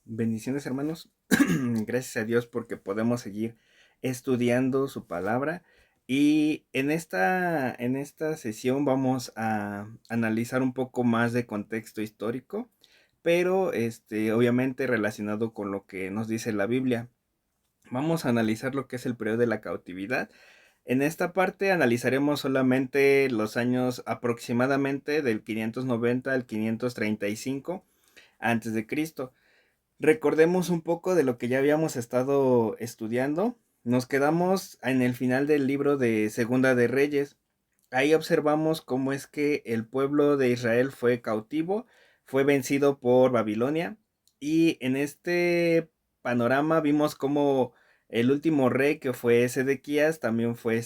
Bendiciones, hermanos. Gracias a Dios porque podemos seguir estudiando su palabra. Y en esta sesión vamos a analizar un poco más de contexto histórico, pero obviamente relacionado con lo que nos dice la Biblia. Vamos a analizar lo que es el periodo de la cautividad. En esta parte analizaremos solamente los años aproximadamente del 590 al 535 antes de Cristo. Recordemos un poco de lo que ya habíamos estado estudiando. Nos quedamos en el final del libro de Segunda de Reyes. Ahí observamos cómo es que el pueblo de Israel fue cautivo, fue vencido por Babilonia, y en este panorama vimos cómo el último rey, que fue Sedequías, también fue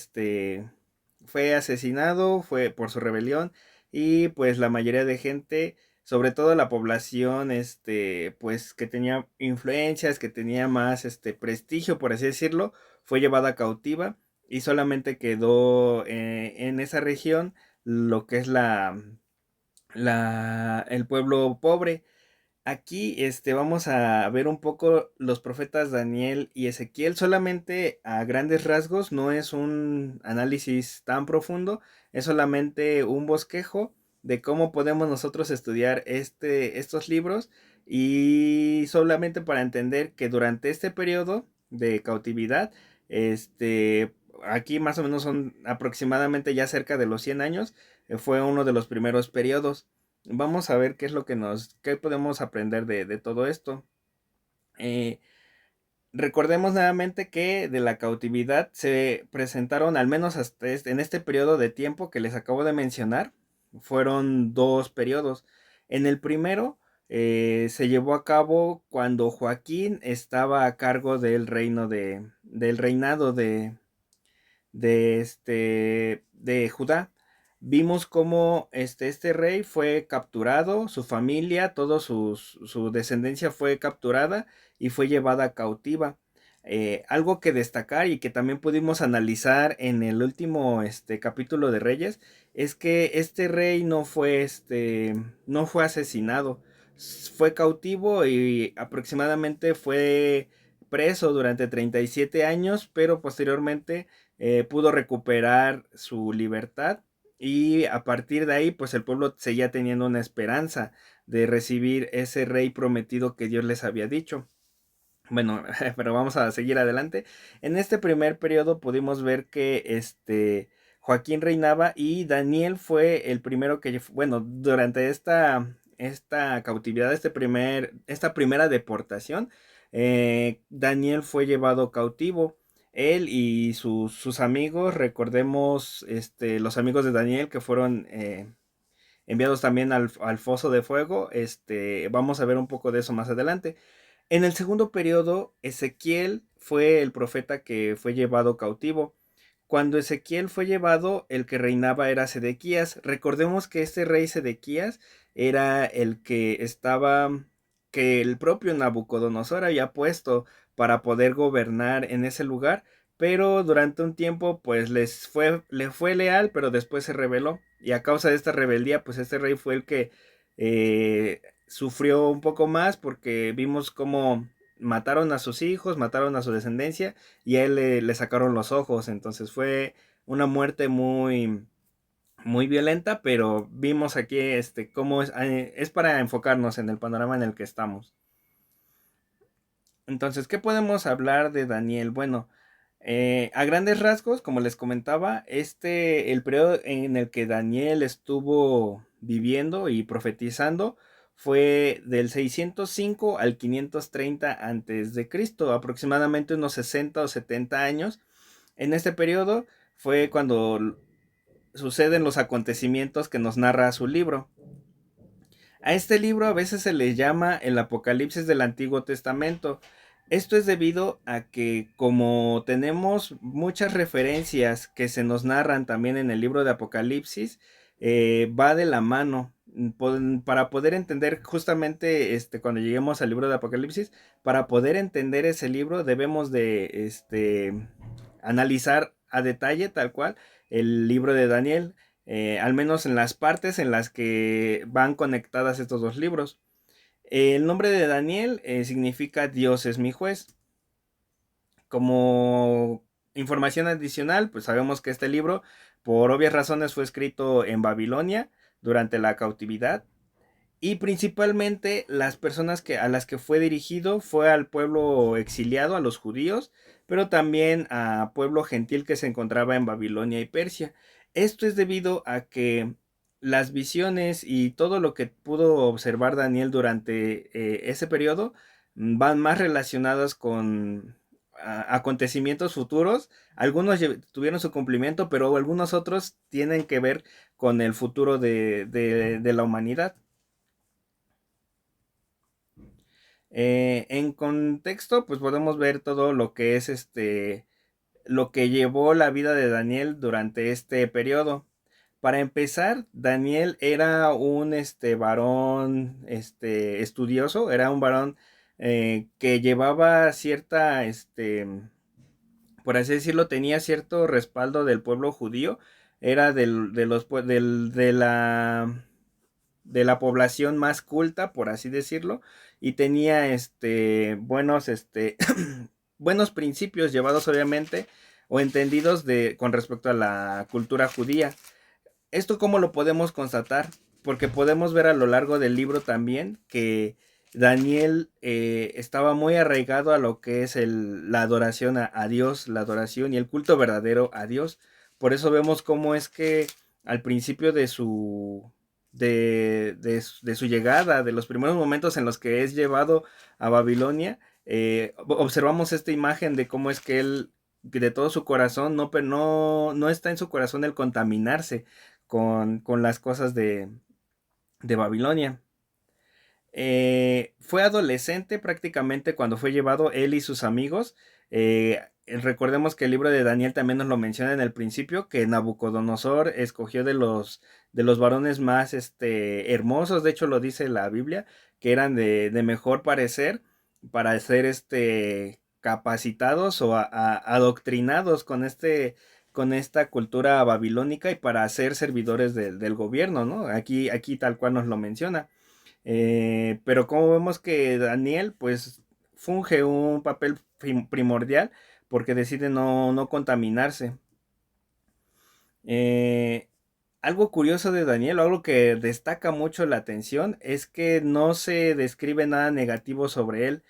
asesinado, fue por su rebelión. Y pues la mayoría de gente, sobre todo la población, pues que tenía influencias, que tenía más prestigio, por así decirlo, fue llevada cautiva, y solamente quedó en esa región lo que es el pueblo pobre. Aquí vamos a ver un poco los profetas Daniel y Ezequiel solamente a grandes rasgos. No es un análisis tan profundo, es solamente un bosquejo de cómo podemos nosotros estudiar estos libros, y solamente para entender que durante este periodo de cautividad, aquí más o menos son aproximadamente ya cerca de los 100 años. Fue uno de los primeros periodos. Vamos a ver qué es lo qué podemos aprender de todo esto. Eh, Recordemos nuevamente que de la cautividad se presentaron, al menos hasta en este periodo de tiempo que les acabo de mencionar, fueron dos periodos. En el primero, se llevó a cabo cuando Joaquín estaba a cargo del reinado de Judá. Vimos cómo este rey fue capturado, su familia, toda su descendencia fue capturada y fue llevada cautiva. Algo que destacar y que también pudimos analizar en el último capítulo de Reyes es que este rey no fue asesinado, fue cautivo y aproximadamente fue preso durante 37 años, pero posteriormente pudo recuperar su libertad, y a partir de ahí pues el pueblo seguía teniendo una esperanza de recibir ese rey prometido que Dios les había dicho. Bueno, pero vamos a seguir adelante. En este primer periodo pudimos ver que Joaquín reinaba, y Daniel fue el primero que, bueno, durante esta cautividad, esta primera deportación, Daniel fue llevado cautivo. Él y sus amigos, recordemos, los amigos de Daniel que fueron enviados también al foso de fuego. Vamos a ver un poco de eso más adelante. En el segundo periodo, Ezequiel fue el profeta que fue llevado cautivo. Cuando Ezequiel fue llevado, el que reinaba era Sedequías. Recordemos que este rey Sedequías era el que el propio Nabucodonosor había puesto para poder gobernar en ese lugar, pero durante un tiempo pues le fue leal, pero después se rebeló, y a causa de esta rebeldía pues este rey fue el que sufrió un poco más, porque vimos cómo mataron a sus hijos, mataron a su descendencia, y a él le sacaron los ojos. Entonces fue una muerte muy, muy violenta, pero vimos aquí cómo es para enfocarnos en el panorama en el que estamos. Entonces, ¿qué podemos hablar de Daniel? Bueno, a grandes rasgos, como les comentaba, el periodo en el que Daniel estuvo viviendo y profetizando fue del 605 al 530 antes de Cristo, aproximadamente unos 60 o 70 años. En este periodo fue cuando suceden los acontecimientos que nos narra su libro. A este libro a veces se le llama el Apocalipsis del Antiguo Testamento. Esto es debido a que, como tenemos muchas referencias que se nos narran también en el libro de Apocalipsis, va de la mano. Para poder entender justamente cuando lleguemos al libro de Apocalipsis, para poder entender ese libro debemos de analizar a detalle tal cual el libro de Daniel, al menos en las partes en las que van conectadas estos dos libros. El nombre de Daniel significa Dios es mi juez. Como información adicional, pues sabemos que este libro, por obvias razones, fue escrito en Babilonia durante la cautividad. Y principalmente las personas a las que fue dirigido fue al pueblo exiliado, a los judíos, pero también a pueblo gentil que se encontraba en Babilonia y Persia. Esto es debido a que las visiones y todo lo que pudo observar Daniel durante ese periodo van más relacionadas con acontecimientos futuros. Algunos tuvieron su cumplimiento, pero algunos otros tienen que ver con el futuro de la humanidad. En contexto, pues podemos ver todo lo que es lo que llevó la vida de Daniel durante este periodo. Para empezar, Daniel era un varón estudioso, era un varón que llevaba cierta, por así decirlo, tenía cierto respaldo del pueblo judío, era de la población más culta, por así decirlo, y tenía buenos buenos principios llevados obviamente o entendidos con respecto a la cultura judía. ¿Esto cómo lo podemos constatar? Porque podemos ver a lo largo del libro también que Daniel estaba muy arraigado a lo que es la adoración a Dios, la adoración y el culto verdadero a Dios. Por eso vemos cómo es que al principio de su llegada, de los primeros momentos en los que es llevado a Babilonia, observamos esta imagen de cómo es que él, de todo su corazón, no está en su corazón el contaminarse con las cosas de Babilonia. Fue adolescente prácticamente cuando fue llevado él y sus amigos. Recordemos que el libro de Daniel también nos lo menciona en el principio, que Nabucodonosor escogió de los varones más hermosos, de hecho lo dice la Biblia, que eran de mejor parecer para ser capacitados o adoctrinados con esta cultura babilónica y para ser servidores del gobierno, ¿no? Aquí tal cual nos lo menciona. Pero como vemos que Daniel pues funge un papel primordial porque decide no contaminarse. Eh, Algo curioso de Daniel, o algo que destaca mucho la atención, es que no se describe nada negativo sobre él.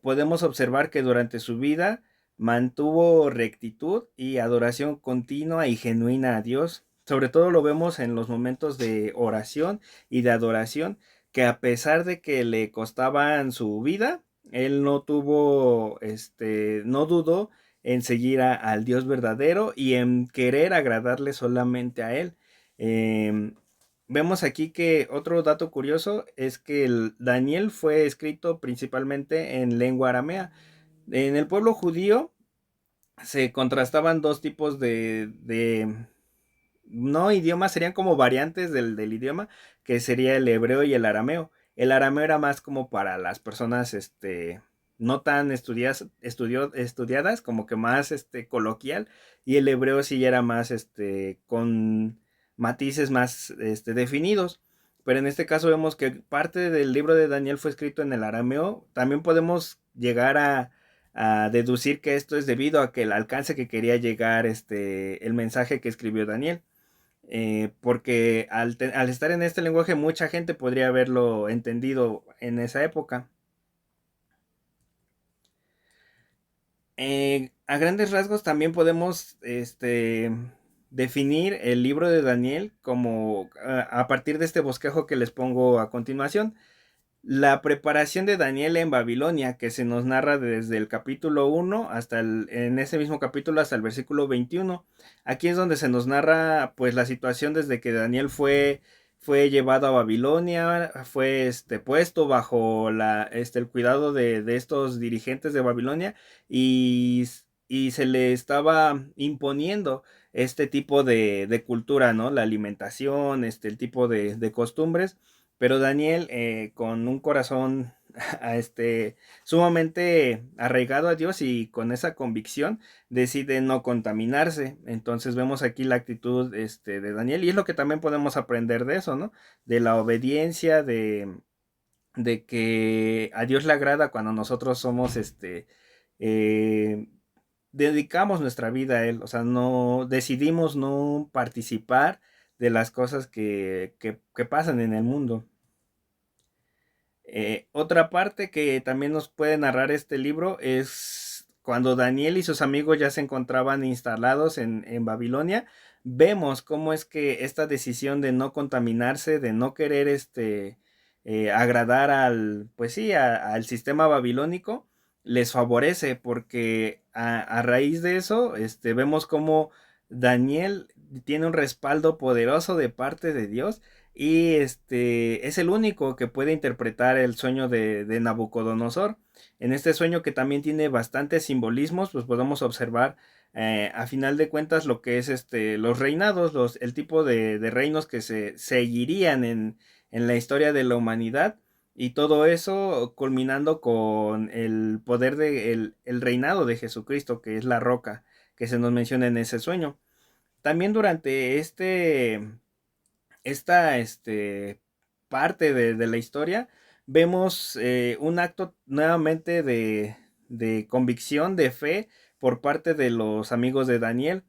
Podemos observar que durante su vida mantuvo rectitud y adoración continua y genuina a Dios. Sobre todo lo vemos en los momentos de oración y de adoración, que a pesar de que le costaban su vida, él no tuvo, no dudó en seguir al Dios verdadero y en querer agradarle solamente a Él. Eh, Vemos aquí que otro dato curioso es que el Daniel fue escrito principalmente en lengua aramea. En el pueblo judío se contrastaban dos tipos no idiomas, serían como variantes del idioma, que sería el hebreo y el arameo. El arameo era más como para las personas, no tan estudiadas, como que más, coloquial, y el hebreo sí era más, con matices más, definidos. Pero en este caso vemos que parte del libro de Daniel fue escrito en el arameo. También podemos llegar a deducir que esto es debido a que el alcance que quería llegar, el mensaje que escribió Daniel. Porque al estar en este lenguaje mucha gente podría haberlo entendido en esa época. A grandes rasgos también podemos definir el libro de Daniel como a partir de este bosquejo que les pongo a continuación. La preparación de Daniel en Babilonia, que se nos narra desde el capítulo 1 en ese mismo capítulo hasta el versículo 21. Aquí es donde se nos narra pues la situación desde que Daniel fue llevado a Babilonia, fue puesto bajo el cuidado de estos dirigentes de Babilonia y, y se le estaba imponiendo este tipo de cultura, ¿no? La alimentación, el tipo de costumbres, pero Daniel, con un corazón sumamente arraigado a Dios y con esa convicción, decide no contaminarse. Entonces vemos aquí la actitud de Daniel y es lo que también podemos aprender de eso, ¿no? De la obediencia, de que a Dios le agrada cuando nosotros somos, eh, dedicamos nuestra vida a Él, o sea, no decidimos no participar de las cosas que pasan en el mundo. Otra parte que también nos puede narrar este libro es cuando Daniel y sus amigos ya se encontraban instalados en Babilonia. Vemos cómo es que esta decisión de no contaminarse, de no querer agradar al, pues sí, al sistema babilónico, les favorece porque a raíz de eso vemos cómo Daniel tiene un respaldo poderoso de parte de Dios y es el único que puede interpretar el sueño de Nabucodonosor. En este sueño, que también tiene bastantes simbolismos, pues podemos observar a final de cuentas lo que es los reinados, el tipo de reinos que se seguirían en la historia de la humanidad. Y todo eso culminando con el poder el reinado de Jesucristo, que es la roca que se nos menciona en ese sueño. También durante esta parte de la historia, vemos un acto nuevamente de convicción, de fe por parte de los amigos de Daniel.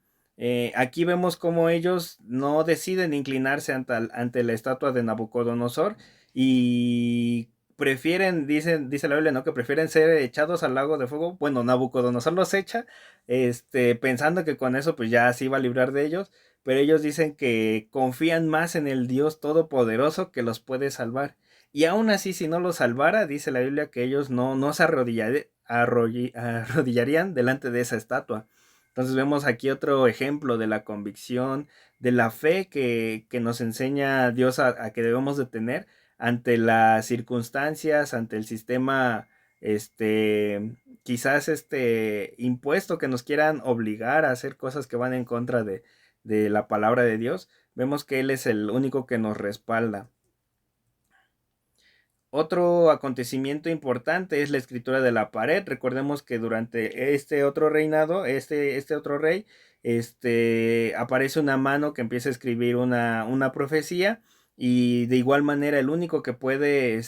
Aquí vemos cómo ellos no deciden inclinarse ante la estatua de Nabucodonosor y prefieren, dice la Biblia, ¿no? Que prefieren ser echados al lago de fuego. Bueno, Nabucodonosor los echa, pensando que con eso pues ya se iba a librar de ellos, pero ellos dicen que confían más en el Dios Todopoderoso que los puede salvar. Y aún así, si no los salvara, dice la Biblia que ellos no se arrodillarían delante de esa estatua. Entonces vemos aquí otro ejemplo de la convicción, de la fe que nos enseña Dios a que debemos de tener ante las circunstancias, ante el sistema, quizás impuesto que nos quieran obligar a hacer cosas que van en contra de la palabra de Dios. Vemos que Él es el único que nos respalda. Otro acontecimiento importante es la escritura de la pared. Recordemos que durante este otro reinado, este otro rey, aparece una mano que empieza a escribir una profecía, y de igual manera el único que puede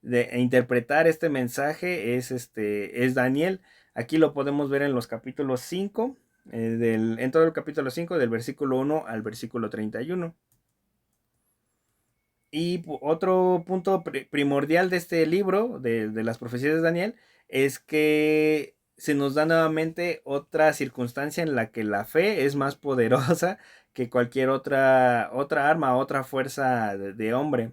interpretar este mensaje es Daniel. Aquí lo podemos ver en los capítulos 5, en todo el capítulo 5, del versículo 1 al versículo 31. Y otro punto primordial de este libro, de las profecías de Daniel, es que se nos da nuevamente otra circunstancia en la que la fe es más poderosa que cualquier otra arma, otra fuerza de hombre.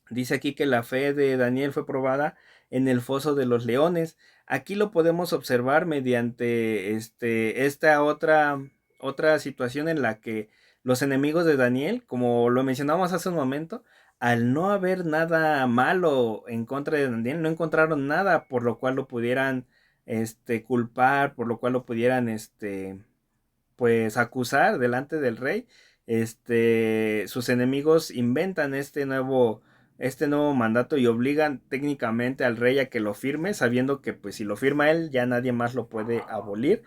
Dice aquí que la fe de Daniel fue probada en el foso de los leones. Aquí lo podemos observar mediante esta otra situación en la que los enemigos de Daniel, como lo mencionamos hace un momento, al no haber nada malo en contra de Daniel, no encontraron nada por lo cual lo pudieran culpar, por lo cual lo pudieran pues acusar delante del rey. Sus enemigos inventan este nuevo mandato y obligan técnicamente al rey a que lo firme, sabiendo que pues si lo firma él ya nadie más lo puede abolir.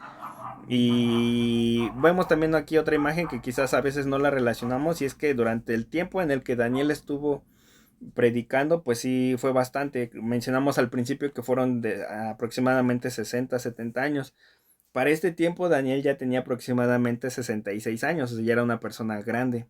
Y vemos también aquí otra imagen que quizás a veces no la relacionamos, y es que durante el tiempo en el que Daniel estuvo predicando, pues sí fue bastante. Mencionamos al principio que fueron de aproximadamente 60, 70 años. Para este tiempo Daniel ya tenía aproximadamente 66 años, o sea, ya era una persona grande.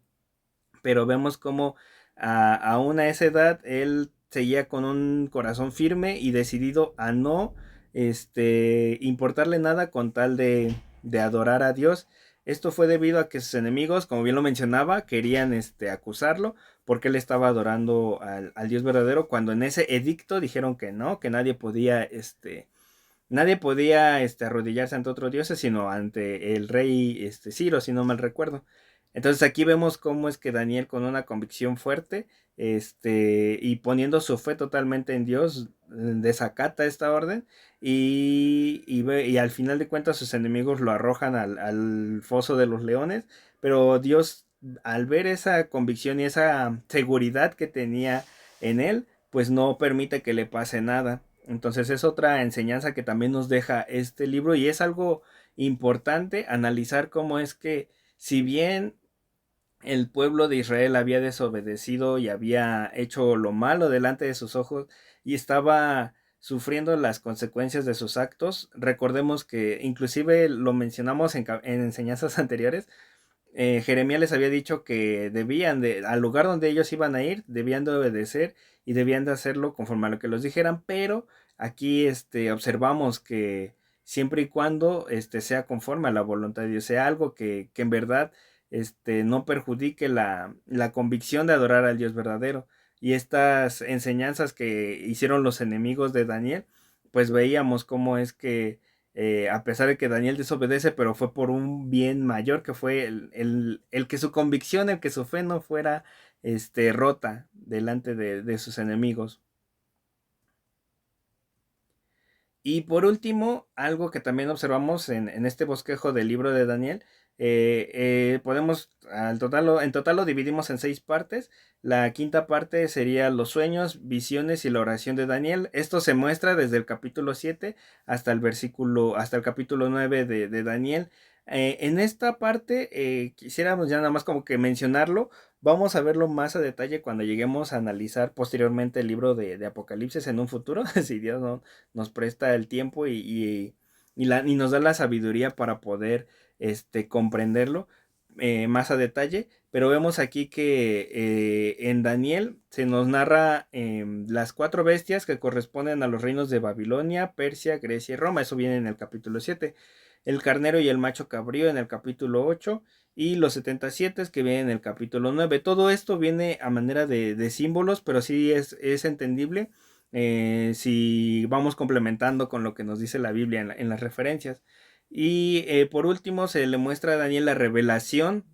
Pero vemos cómo aún a esa edad él seguía con un corazón firme y decidido a no importarle nada con tal de adorar a Dios. Esto fue debido a que sus enemigos, como bien lo mencionaba, querían acusarlo porque él estaba adorando al Dios verdadero, cuando en ese edicto dijeron que no, que nadie podía arrodillarse ante otro dios, sino ante el rey Ciro, si no mal recuerdo. Entonces aquí vemos cómo es que Daniel, con una convicción fuerte, y poniendo su fe totalmente en Dios, desacata esta orden, y al final de cuentas sus enemigos lo arrojan al foso de los leones. Pero Dios, al ver esa convicción y esa seguridad que tenía en él, pues no permite que le pase nada. Entonces es otra enseñanza que también nos deja este libro, y es algo importante analizar cómo es que, si bien el pueblo de Israel había desobedecido y había hecho lo malo delante de sus ojos y estaba sufriendo las consecuencias de sus actos. Recordemos que inclusive lo mencionamos en enseñanzas anteriores. Jeremías les había dicho que debían de, al lugar donde ellos iban a ir, debían de obedecer y debían de hacerlo conforme a lo que los dijeran, pero aquí observamos que siempre y cuando sea conforme a la voluntad de Dios, sea algo que en verdad no perjudique la convicción de adorar al Dios verdadero. Y estas enseñanzas que hicieron los enemigos de Daniel, pues veíamos cómo es que a pesar de que Daniel desobedece, pero fue por un bien mayor, que fue el que su convicción, el que su fe no fuera rota delante de sus enemigos. Y por último, algo que también observamos en este bosquejo del libro de Daniel, podemos, en total lo dividimos en 6 partes. La quinta parte sería los sueños, visiones y la oración de Daniel. Esto se muestra desde el capítulo 7 hasta el capítulo 9 de Daniel. En esta parte quisiéramos ya nada más como que mencionarlo. Vamos a verlo más a detalle cuando lleguemos a analizar posteriormente el libro de Apocalipsis en un futuro, si Dios nos presta el tiempo y nos da la sabiduría para poder comprenderlo más a detalle. Pero vemos aquí que en Daniel se nos narra las 4 bestias que corresponden a los reinos de Babilonia, Persia, Grecia y Roma. Eso viene en el capítulo 7. El carnero y el macho cabrío en el capítulo 8 y los 77 que vienen en el capítulo 9. Todo esto viene a manera de símbolos, pero sí es entendible si vamos complementando con lo que nos dice la Biblia en las referencias. Y por último se le muestra a Daniel la revelación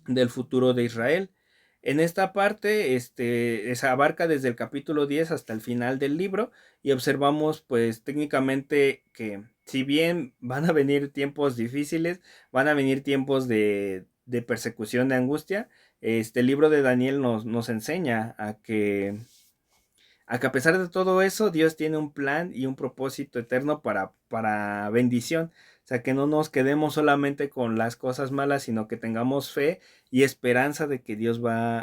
del futuro de Israel. En esta parte se abarca desde el capítulo 10 hasta el final del libro y observamos pues técnicamente que si bien van a venir tiempos difíciles, van a venir tiempos de persecución, de angustia, este libro de Daniel nos enseña a que a pesar de todo eso, Dios tiene un plan y un propósito eterno para bendición. O sea, que no nos quedemos solamente con las cosas malas, sino que tengamos fe y esperanza de que Dios va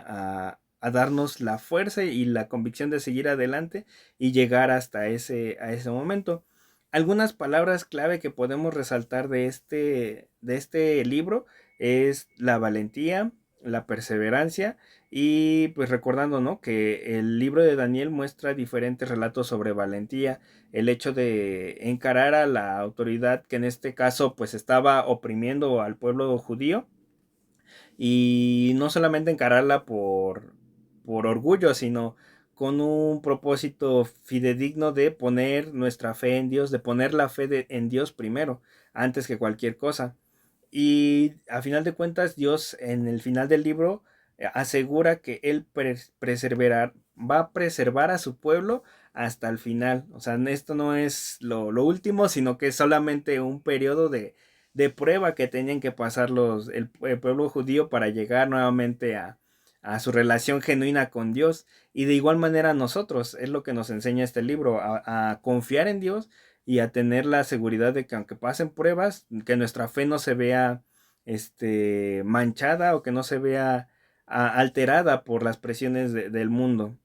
a darnos la fuerza y la convicción de seguir adelante y llegar hasta a ese momento. Algunas palabras clave que podemos resaltar de este libro es la valentía, la perseverancia y pues recordando, ¿no? Que el libro de Daniel muestra diferentes relatos sobre valentía, el hecho de encarar a la autoridad que en este caso pues estaba oprimiendo al pueblo judío y no solamente encararla por orgullo, sino con un propósito fidedigno de poner nuestra fe en Dios, de poner la fe en Dios primero, antes que cualquier cosa. Y a final de cuentas, Dios en el final del libro asegura que Él va a preservar a su pueblo hasta el final. O sea, esto no es lo último, sino que es solamente un periodo de prueba que tenían que pasar el pueblo judío para llegar nuevamente a su relación genuina con Dios. Y de igual manera nosotros, es lo que nos enseña este libro, a confiar en Dios y a tener la seguridad de que aunque pasen pruebas, que nuestra fe no se vea manchada o que no se vea alterada por las presiones del mundo.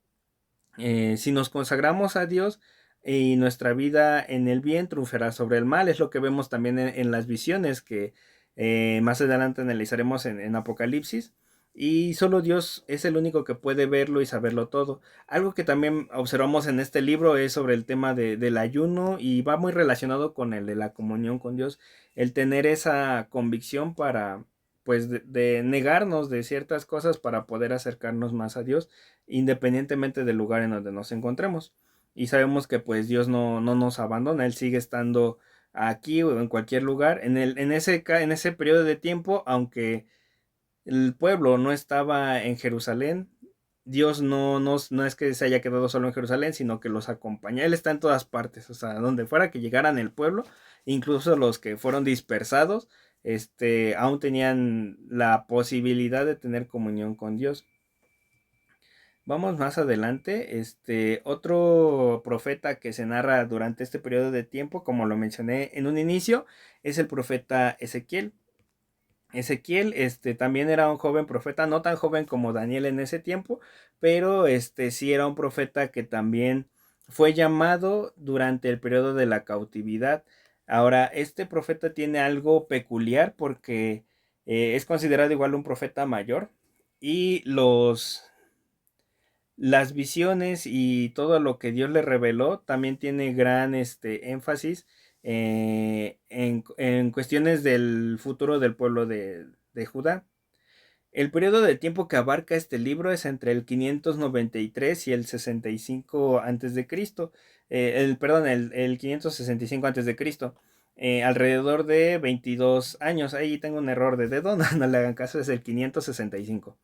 Si nos consagramos a Dios y nuestra vida en el bien triunfará sobre el mal, es lo que vemos también en las visiones que más adelante analizaremos en Apocalipsis. Y solo Dios es el único que puede verlo y saberlo todo. Algo que también observamos en este libro es sobre el tema del ayuno y va muy relacionado con el de la comunión con Dios. El tener esa convicción para, pues, de negarnos de ciertas cosas para poder acercarnos más a Dios independientemente del lugar en donde nos encontremos. Y sabemos que pues Dios no nos abandona, Él sigue estando aquí o en cualquier lugar. En ese periodo de tiempo, aunque el pueblo no estaba en Jerusalén, Dios no es que se haya quedado solo en Jerusalén, sino que los acompaña. Él está en todas partes, o sea, donde fuera que llegaran el pueblo, incluso los que fueron dispersados, aún tenían la posibilidad de tener comunión con Dios. Vamos más adelante, otro profeta que se narra durante este periodo de tiempo, como lo mencioné en un inicio, es el profeta Ezequiel. Ezequiel, también era un joven profeta, no tan joven como Daniel en ese tiempo, pero sí era un profeta que también fue llamado durante el periodo de la cautividad. Ahora, este profeta tiene algo peculiar porque es considerado igual un profeta mayor y las visiones y todo lo que Dios le reveló también tiene gran énfasis en cuestiones del futuro del pueblo de Judá. El periodo de tiempo que abarca este libro es entre el 593 y el 65 antes de Cristo. Perdón, el 565 antes de Cristo. Alrededor de 22 años. Ahí tengo un error de dedo, no le hagan caso, es el 565.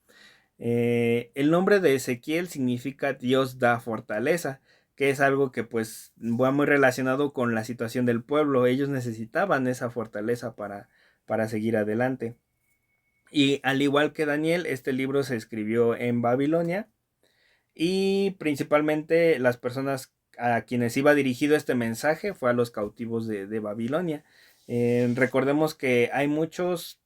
El nombre de Ezequiel significa Dios da fortaleza, que es algo que pues va muy relacionado con la situación del pueblo. Ellos necesitaban esa fortaleza para seguir adelante. Y al igual que Daniel, este libro se escribió en Babilonia y principalmente las personas a quienes iba dirigido este mensaje fue a los cautivos de Babilonia. Recordemos que hay muchos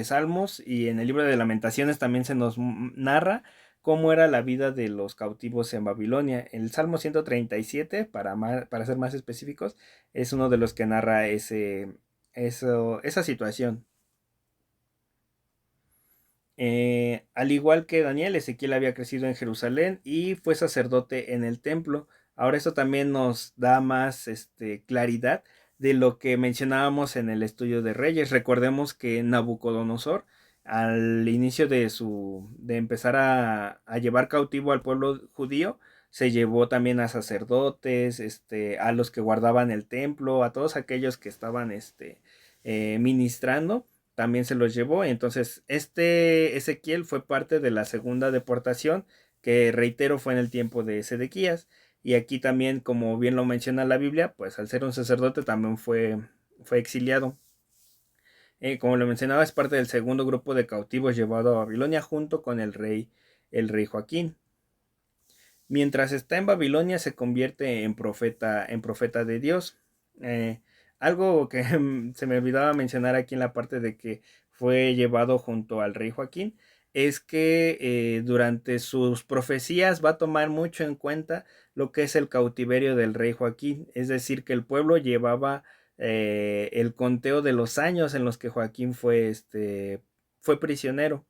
salmos y en el libro de lamentaciones también se nos narra cómo era la vida de los cautivos en Babilonia. El Salmo 137, para ser más específicos, es uno de los que narra esa situación. Al igual que Daniel, Ezequiel había crecido en Jerusalén y fue sacerdote en el templo. Ahora esto también nos da más claridad de lo que mencionábamos en el estudio de Reyes. Recordemos que Nabucodonosor, al inicio de empezar a llevar cautivo al pueblo judío, se llevó también a sacerdotes, a los que guardaban el templo, a todos aquellos que estaban ministrando también se los llevó. Entonces, Ezequiel fue parte de la segunda deportación, que reitero fue en el tiempo de Sedequías. Y aquí también, como bien lo menciona la Biblia, pues al ser un sacerdote también fue exiliado. Como lo mencionaba, es parte del segundo grupo de cautivos llevado a Babilonia junto con el rey Joaquín. Mientras está en Babilonia se convierte en profeta de Dios. Eh, Algo que se me olvidaba mencionar aquí en la parte de que fue llevado junto al rey Joaquín es que durante sus profecías va a tomar mucho en cuenta lo que es el cautiverio del rey Joaquín, es decir, que el pueblo llevaba el conteo de los años en los que Joaquín fue prisionero.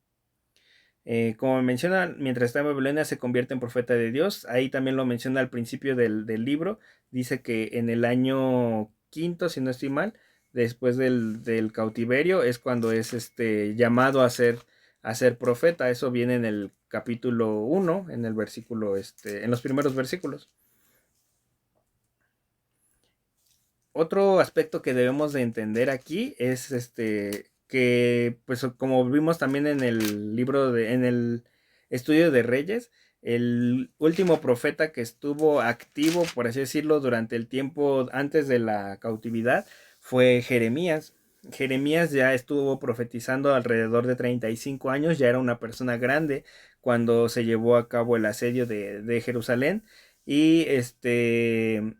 Como menciona, mientras está en Babilonia se convierte en profeta de Dios. Ahí también lo menciona al principio del libro. Dice que en el año quinto, si no estoy mal, después del cautiverio, es cuando es llamado a ser profeta. Eso viene en el capítulo 1, en el versículo, en los primeros versículos. Otro aspecto que debemos de entender aquí es que pues como vimos también en el estudio de Reyes, el último profeta que estuvo activo, por así decirlo, durante el tiempo antes de la cautividad fue Jeremías. Jeremías ya estuvo profetizando alrededor de 35 años, ya era una persona grande cuando se llevó a cabo el asedio de Jerusalén. Y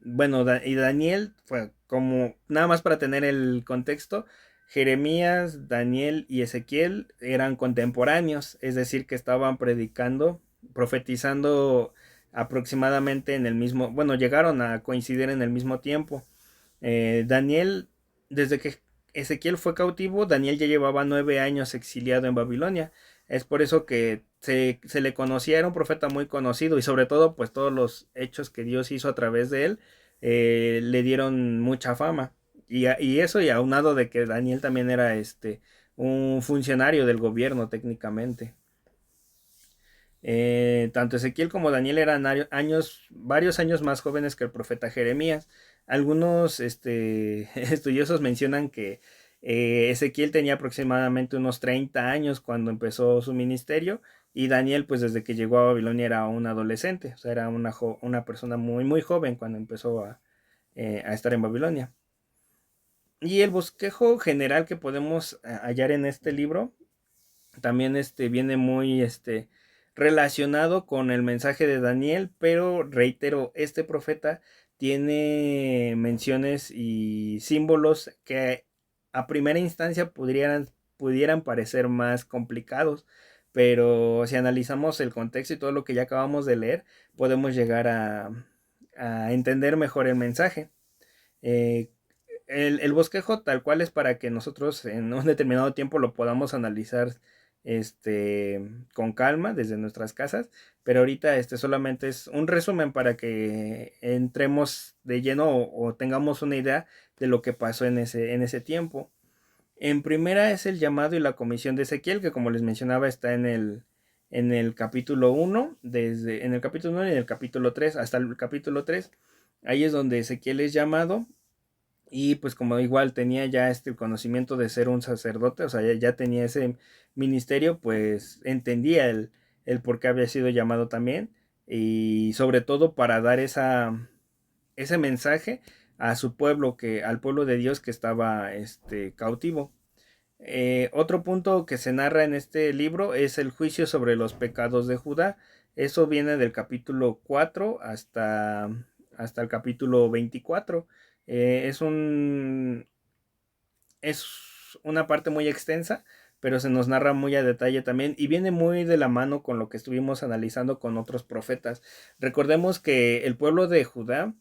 bueno, y Daniel fue como, nada más para tener el contexto, Jeremías, Daniel y Ezequiel eran contemporáneos, es decir, que estaban predicando, profetizando aproximadamente en el mismo, bueno, llegaron a coincidir en el mismo tiempo. Daniel, desde que Ezequiel fue cautivo, Daniel ya llevaba 9 años exiliado en Babilonia. Es por eso que se le conocía, era un profeta muy conocido y sobre todo pues todos los hechos que Dios hizo a través de él le dieron mucha fama. Y eso y aunado de que Daniel también era un funcionario del gobierno técnicamente. Tanto Ezequiel como Daniel eran varios años más jóvenes que el profeta Jeremías. Algunos estudiosos mencionan que Ezequiel tenía aproximadamente unos 30 años cuando empezó su ministerio y Daniel pues desde que llegó a Babilonia era un adolescente, o sea, era una persona muy muy joven cuando empezó a estar en Babilonia. Y el bosquejo general que podemos hallar en este libro también viene muy relacionado con el mensaje de Daniel, pero reitero, este profeta tiene menciones y símbolos que a primera instancia pudieran parecer más complicados, pero si analizamos el contexto y todo lo que ya acabamos de leer, podemos llegar a entender mejor el mensaje. Eh, el bosquejo tal cual es para que nosotros en un determinado tiempo lo podamos analizar con calma desde nuestras casas, pero ahorita solamente es un resumen para que entremos de lleno o tengamos una idea de lo que pasó en ese tiempo. En primera es el llamado y la comisión de Ezequiel, que como les mencionaba está en el capítulo uno en el capítulo 1 y en el capítulo 3 hasta el capítulo 3. Ahí es donde Ezequiel es llamado y pues como igual tenía ya conocimiento de ser un sacerdote, o sea, ya tenía ese ministerio, pues entendía el por qué había sido llamado también y sobre todo para dar ese mensaje a su pueblo, al pueblo de Dios que estaba cautivo. Otro punto que se narra en este libro es el juicio sobre los pecados de Judá. Eso viene del capítulo 4 hasta el capítulo 24. Es una parte muy extensa, pero se nos narra muy a detalle también y viene muy de la mano con lo que estuvimos analizando con otros profetas. Recordemos que el pueblo de Judá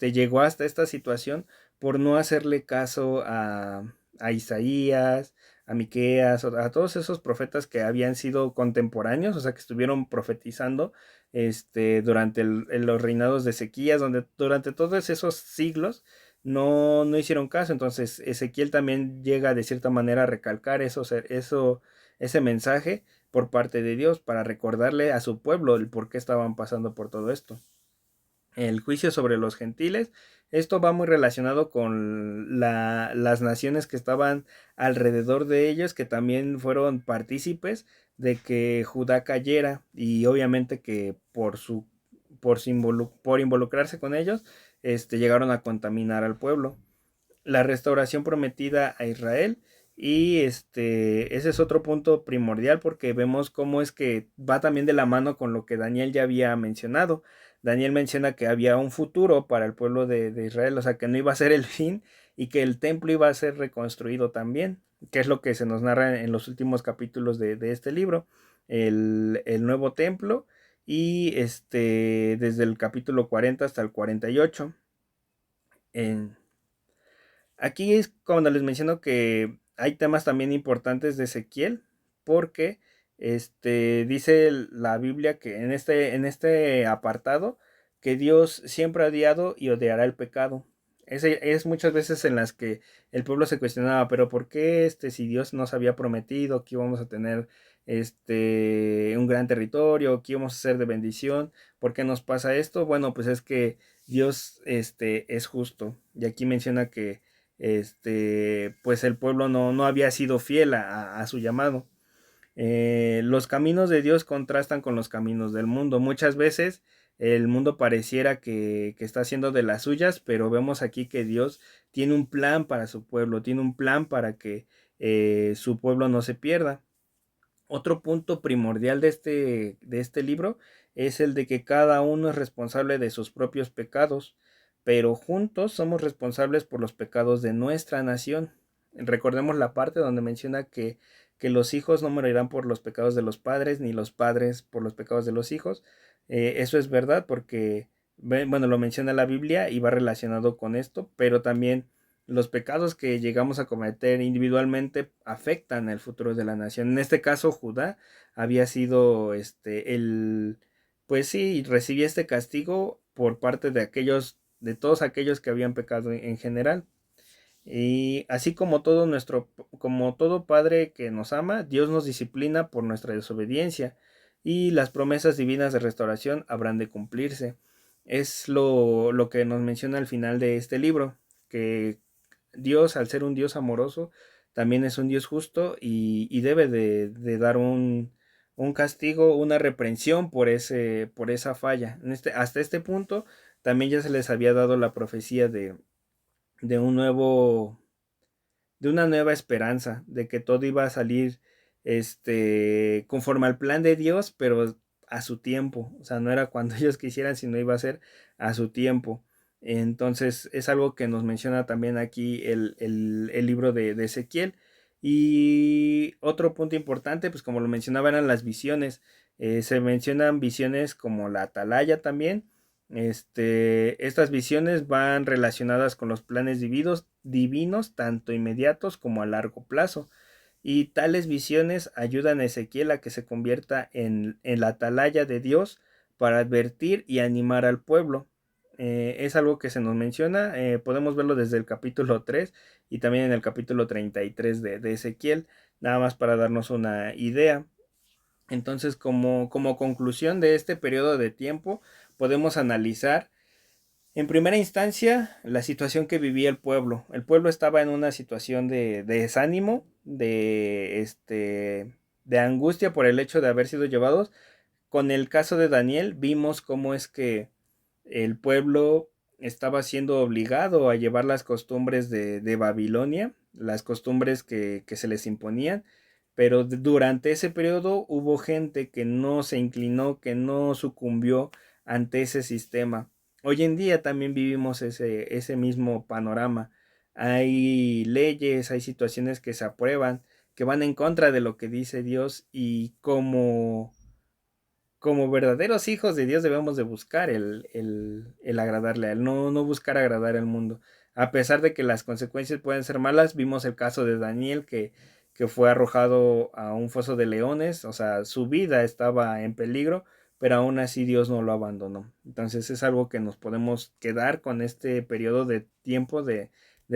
llegó hasta esta situación por no hacerle caso a Isaías, a Miqueas, a todos esos profetas que habían sido contemporáneos, o sea, que estuvieron profetizando durante los reinados de Ezequías, donde durante todos esos siglos no hicieron caso. Entonces Ezequiel también llega de cierta manera a recalcar ese mensaje por parte de Dios para recordarle a su pueblo el por qué estaban pasando por todo esto. El juicio sobre los gentiles, esto va muy relacionado con las naciones que estaban alrededor de ellos, que también fueron partícipes de que Judá cayera y obviamente que por involucrarse con ellos, llegaron a contaminar al pueblo. La restauración prometida a Israel y ese es otro punto primordial porque vemos cómo es que va también de la mano con lo que Daniel ya había mencionado. Daniel menciona que había un futuro para el pueblo de Israel, o sea que no iba a ser el fin y que el templo iba a ser reconstruido también, que es lo que se nos narra en los últimos capítulos de este libro, el nuevo templo y desde el capítulo 40 hasta el 48. En, Aquí es cuando les menciono que hay temas también importantes de Ezequiel, porque dice la Biblia que en este apartado que Dios siempre ha odiado y odiará el pecado. Es muchas veces en las que el pueblo se cuestionaba, pero ¿por qué si Dios nos había prometido que íbamos a tener un gran territorio, que íbamos a ser de bendición? ¿Por qué nos pasa esto? Bueno, pues es que Dios es justo. Y aquí menciona que pues el pueblo no había sido fiel a su llamado. Los caminos de Dios contrastan con los caminos del mundo. Muchas veces el mundo pareciera que está haciendo de las suyas, pero vemos aquí que Dios tiene un plan para su pueblo, tiene un plan para que su pueblo no se pierda. Otro punto primordial de este libro es el de que cada uno es responsable de sus propios pecados, pero juntos somos responsables por los pecados de nuestra nación. Recordemos la parte donde menciona que los hijos no morirán por los pecados de los padres, ni los padres por los pecados de los hijos. Eso es verdad porque, bueno, lo menciona la Biblia y va relacionado con esto, pero también los pecados que llegamos a cometer individualmente afectan el futuro de la nación. En este caso, Judá había sido pues sí, recibía este castigo por parte de todos aquellos que habían pecado en general. Y así como todo padre que nos ama, Dios nos disciplina por nuestra desobediencia y las promesas divinas de restauración habrán de cumplirse. Es lo que nos menciona al final de este libro, que Dios, al ser un Dios amoroso, también es un Dios justo y debe de dar un castigo, una reprensión por esa falla. Hasta este punto también ya se les había dado la profecía de un nuevo, de una nueva esperanza, de que todo iba a salir conforme al plan de Dios, pero a su tiempo. O sea, no era cuando ellos quisieran, sino iba a ser a su tiempo. Entonces es algo que nos menciona también aquí el libro de Ezequiel. Y otro punto importante, pues como lo mencionaba, eran las visiones. Se mencionan visiones como la atalaya también. Estas visiones van relacionadas con los planes divinos, tanto inmediatos como a largo plazo. Y tales visiones ayudan a Ezequiel a que se convierta en la atalaya de Dios para advertir y animar al pueblo. Es algo que se nos menciona, podemos verlo desde el capítulo 3 y también en el capítulo 33 de Ezequiel, nada más para darnos una idea. Entonces, como conclusión de este periodo de tiempo, podemos analizar en primera instancia la situación que vivía el pueblo. El pueblo estaba en una situación de desánimo, de angustia por el hecho de haber sido llevados. Con el caso de Daniel vimos cómo es que el pueblo estaba siendo obligado a llevar las costumbres de Babilonia, las costumbres que se les imponían, pero durante ese periodo hubo gente que no se inclinó, que no sucumbió ante ese sistema. Hoy en día también vivimos ese mismo panorama. Hay leyes, hay situaciones que se aprueban, que van en contra de lo que dice Dios, y como verdaderos hijos de Dios debemos de buscar el agradarle a Él, no buscar agradar al mundo. A pesar de que las consecuencias pueden ser malas, vimos el caso de Daniel que fue arrojado a un foso de leones, o sea, su vida estaba en peligro, pero aún así Dios no lo abandonó. Entonces es algo que nos podemos quedar con este periodo de tiempo del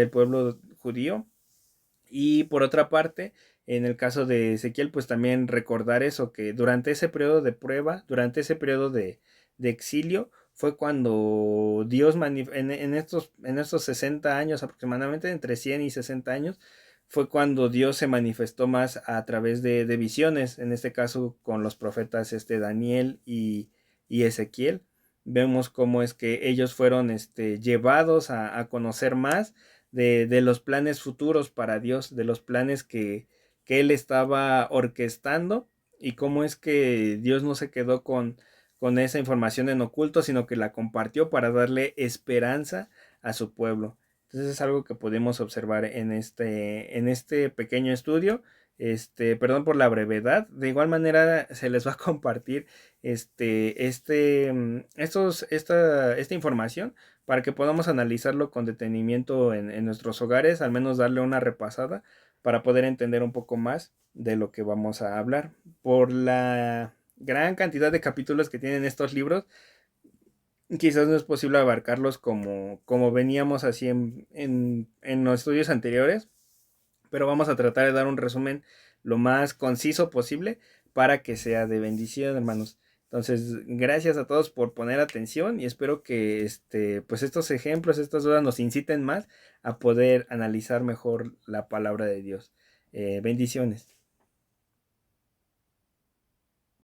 pueblo judío. Y por otra parte, en el caso de Ezequiel, pues también recordar eso, que durante ese periodo de prueba, durante ese periodo de exilio, fue cuando Dios en estos 60 años aproximadamente, entre 100 y 60 años, fue cuando Dios se manifestó más a través de visiones, en este caso con los profetas Daniel y Ezequiel. Vemos cómo es que ellos fueron llevados a conocer más de los planes futuros para Dios, de los planes que Él estaba orquestando, y cómo es que Dios no se quedó con esa información en oculto, sino que la compartió para darle esperanza a su pueblo. Entonces es algo que podemos observar en este pequeño estudio. Perdón por la brevedad. De igual manera se les va a compartir esta información para que podamos analizarlo con detenimiento en nuestros hogares, al menos darle una repasada para poder entender un poco más de lo que vamos a hablar. Por la gran cantidad de capítulos que tienen estos libros, quizás no es posible abarcarlos como veníamos así en los estudios anteriores, pero vamos a tratar de dar un resumen lo más conciso posible para que sea de bendición, hermanos. Entonces, gracias a todos por poner atención, y espero que pues estos ejemplos, estas dudas nos inciten más a poder analizar mejor la palabra de Dios. Bendiciones.